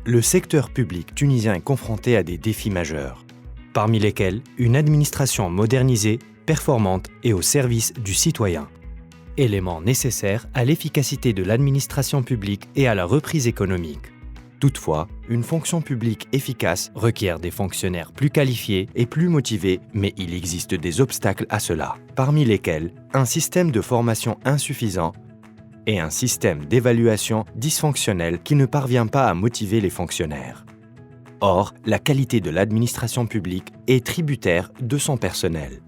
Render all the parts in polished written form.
le secteur public tunisien est confronté à des défis majeurs, parmi lesquels une administration modernisée, performante et au service du citoyen. Élément nécessaire à l'efficacité de l'administration publique et à la reprise économique. Toutefois, une fonction publique efficace requiert des fonctionnaires plus qualifiés et plus motivés, mais il existe des obstacles à cela, parmi lesquels un système de formation insuffisant et un système d'évaluation dysfonctionnel qui ne parvient pas à motiver les fonctionnaires. Or, la qualité de l'administration publique est tributaire de son personnel.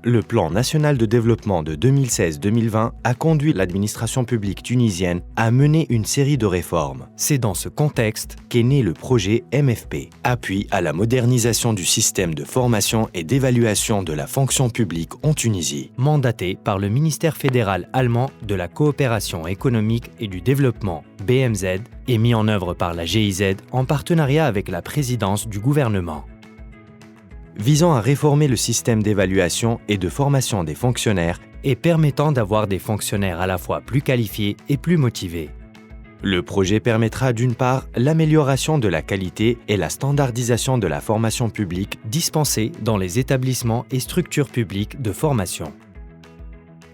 Le plan national de développement de 2016-2020 a conduit l'administration publique tunisienne à mener une série de réformes. C'est dans ce contexte qu'est né le projet MFP, appui à la modernisation du système de formation et d'évaluation de la fonction publique en Tunisie, mandaté par le ministère fédéral allemand de la coopération économique et du développement, BMZ, et mis en œuvre par la GIZ en partenariat avec la présidence du gouvernement. Visant à réformer le système d'évaluation et de formation des fonctionnaires et permettant d'avoir des fonctionnaires à la fois plus qualifiés et plus motivés. Le projet permettra d'une part l'amélioration de la qualité et la standardisation de la formation publique dispensée dans les établissements et structures publiques de formation,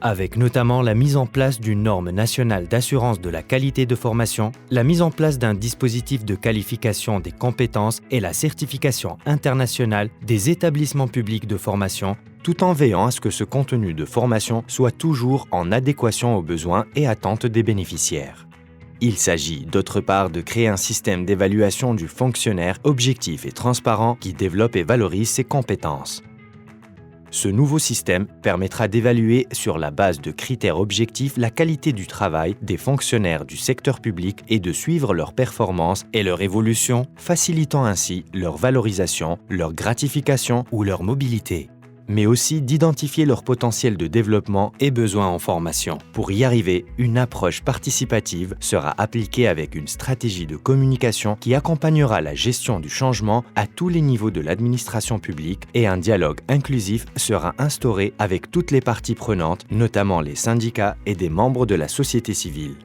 avec notamment la mise en place d'une norme nationale d'assurance de la qualité de formation, la mise en place d'un dispositif de qualification des compétences et la certification internationale des établissements publics de formation, tout en veillant à ce que ce contenu de formation soit toujours en adéquation aux besoins et attentes des bénéficiaires. Il s'agit d'autre part de créer un système d'évaluation du fonctionnaire objectif et transparent qui développe et valorise ses compétences. Ce nouveau système permettra d'évaluer sur la base de critères objectifs la qualité du travail des fonctionnaires du secteur public et de suivre leur performance et leur évolution, facilitant ainsi leur valorisation, leur gratification ou leur mobilité, mais aussi d'identifier leur potentiel de développement et besoins en formation. Pour y arriver, une approche participative sera appliquée avec une stratégie de communication qui accompagnera la gestion du changement à tous les niveaux de l'administration publique et un dialogue inclusif sera instauré avec toutes les parties prenantes, notamment les syndicats et des membres de la société civile.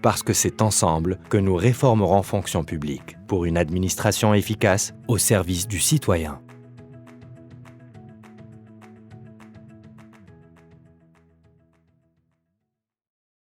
Parce que c'est ensemble que nous réformerons fonction publique pour une administration efficace au service du citoyen.